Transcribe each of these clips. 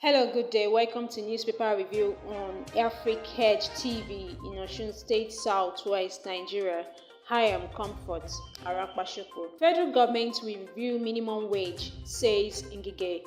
Hello, good day. Welcome to newspaper review on AFRIKEDGE TV in Osun State, Southwest Nigeria. Hi, I'm Comfort Arakpashoko. Federal government will review minimum wage, says Ngige.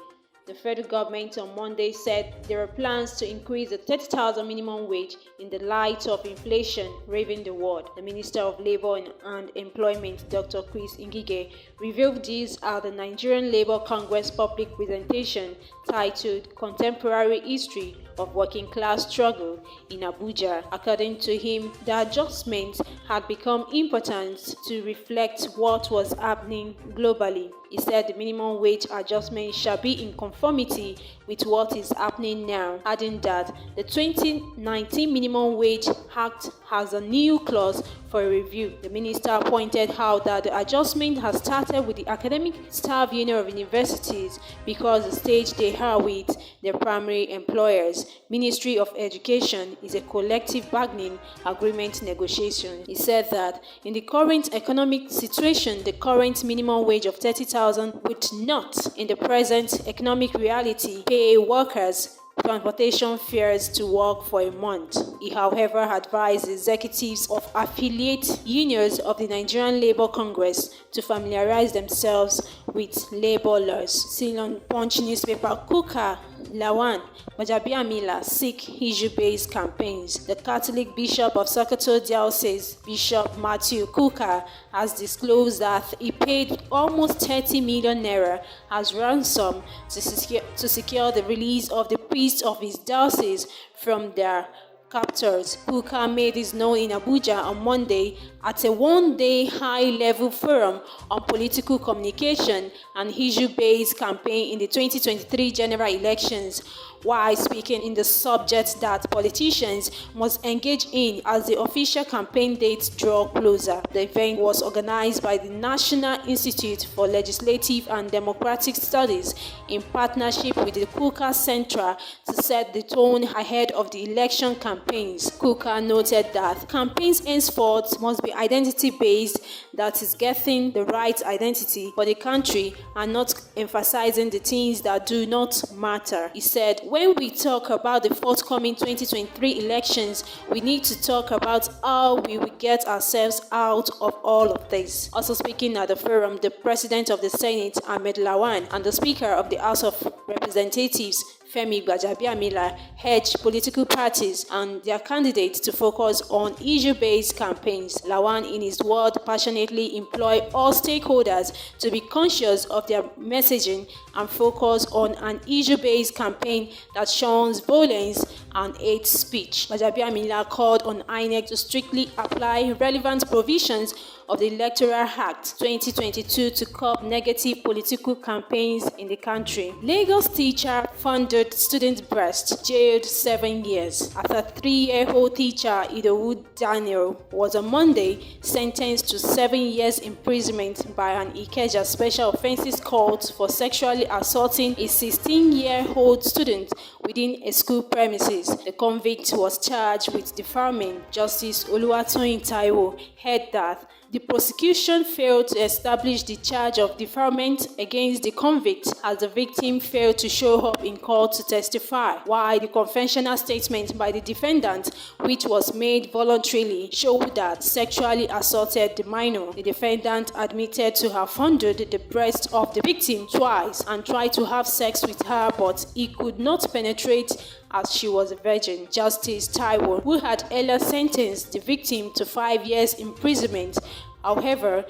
The federal government on Monday said there are plans to increase the 30,000 minimum wage in the light of inflation raving the world. The Minister of Labour and Employment, Dr. Chris Ngige, revealed this at the Nigerian Labour Congress public presentation titled Contemporary History of Working Class Struggle in Abuja. According to him, the adjustment had become important to reflect what was happening globally. He said the minimum wage adjustment shall be in conformity with what is happening now, adding that the 2019 Minimum Wage Act has a new clause for review. The minister pointed out that the adjustment has started with the Academic Staff Union of Universities because the stage they are with their primary employers. Ministry of Education is a collective bargaining agreement negotiation. He said that in the current economic situation, the current minimum wage of 30,000 would not, in the present economic reality, pay workers transportation fares to work for a month. He, however, advised executives of affiliate unions of the Nigerian Labour Congress to familiarize themselves with labor laws. Seen on Punch newspaper, Kuka Lawan Gbajabiamila seek issue-based campaigns. The Catholic Bishop of Sokoto Diocese, Bishop Matthew Kuka, has disclosed that he paid almost 30 million naira as ransom to secure the release of the priests of his diocese from their captors. Kuka made this known in Abuja on Monday at a one-day high-level forum on political communication and issue-based campaign in the 2023 general elections, while speaking in the subject that politicians must engage in as the official campaign dates draw closer. The event was organized by the National Institute for Legislative and Democratic Studies in partnership with the Kuka Central to set the tone ahead of the election campaigns. Kuka noted that campaigns henceforth must be identity-based, that is, getting the right identity for the country and not emphasizing the things that do not matter. He said, when we talk about the forthcoming 2023 elections, we need to talk about how we will get ourselves out of all of this. Also speaking at the forum, the President of the Senate, Ahmed Lawan, and the Speaker of the House of Representatives, Femi Gbajabiamila, urged political parties and their candidates to focus on issue-based campaigns. Lawan, in his word, passionately implored all stakeholders to be conscious of their messaging and focus on an issue-based campaign that shuns violence and hate speech. Gbajabiamila called on INEC to strictly apply relevant provisions of the Electoral Act 2022 to curb negative political campaigns in the country. Lagos teacher funded student breast jailed 7 years after 3-year-old teacher Idowu Daniel was on Monday sentenced to 7 years imprisonment by an Ikeja Special Offences Court for sexually assaulting a 16-year-old student within a school premises. The convict was charged with defilement. Justice Oluwatoyin Taiwo held that the prosecution failed to establish the charge of defilement against the convict as the victim failed to show up in court to testify, while the confessional statement by the defendant, which was made voluntarily, showed that sexually assaulted the minor. The defendant admitted to have fondled the breast of the victim twice and tried to have sex with her, but he could not penetrate as she was a virgin. Justice Taiwo, who had earlier sentenced the victim to 5 years imprisonment, however,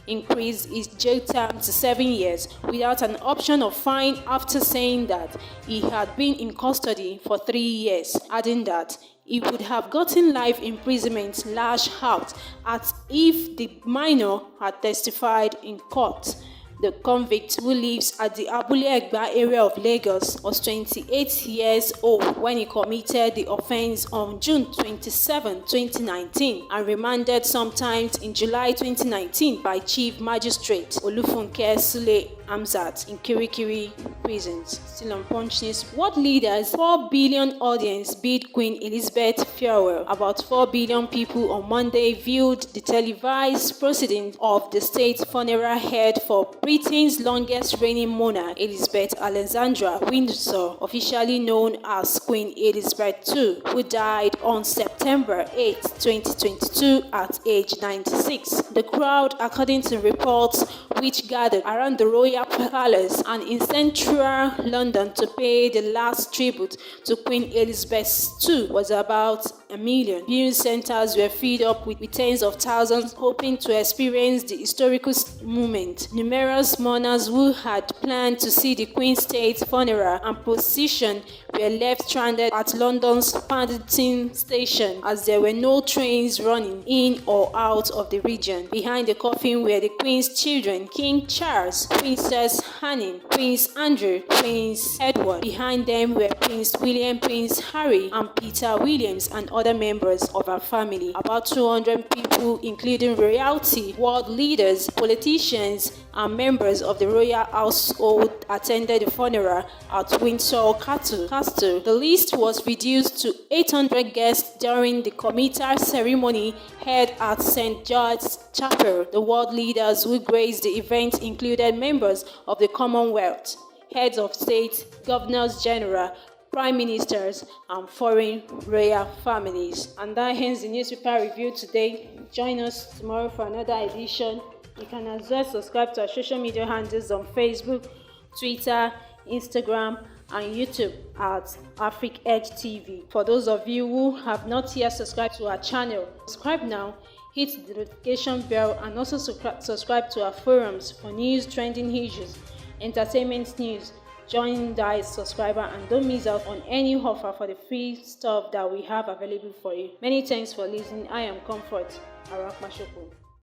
increased his jail term to 7 years without an option of fine after saying that he had been in custody for 3 years, adding that he would have gotten life imprisonment lashed out as if the minor had testified in court. The convict, who lives at the Abule Egba area of Lagos, was 28 years old when he committed the offense on June 27, 2019, and remanded sometime in July 2019 by Chief Magistrate Olufunke Sule Amzat in Kirikiri prisons. Still on Punch News, world leaders, 4 billion audience bid Queen Elizabeth farewell. About 4 billion people on Monday viewed the televised proceedings of the state funeral held for Britain's longest reigning monarch, Elizabeth Alexandra Windsor, officially known as Queen Elizabeth II, who died on September 8, 2022 at age 96. The crowd, according to reports, which gathered around the royal palace and in central London to pay the last tribute to Queen Elizabeth II, was about 1 million. Viewing centers were filled up with tens of thousands hoping to experience the historical moment. Numerous mourners who had planned to see the Queen's state funeral and procession were left stranded at London's Paddington station as there were no trains running in or out of the region. Behind the coffin were the Queen's children, King Charles, Princess Anne, Prince Andrew, Prince Edward. Behind them were Prince William, Prince Harry, and Peter Williams, and other members of her family. About 200 people, including royalty, world leaders, politicians, and members of the royal household, attended the funeral at Windsor Castle. The list was reduced to 800 guests during the committal ceremony held at St. George's Chapel. The world leaders who graced the event included members of the Commonwealth, heads of state, governors general, prime ministers, and foreign royal families. And that ends the newspaper review today. Join us tomorrow for another edition. You can as well subscribe to our social media handles on Facebook, Twitter, Instagram, and YouTube at AFRIKEDGE TV. For those of you who have not yet subscribed to our channel, subscribe now, hit the notification bell, and also subscribe to our forums for news, trending issues, entertainment news. Join the subscriber and don't miss out on any offer for the free stuff that we have available for you. Many thanks for listening. I am Comfort Arakmashoko.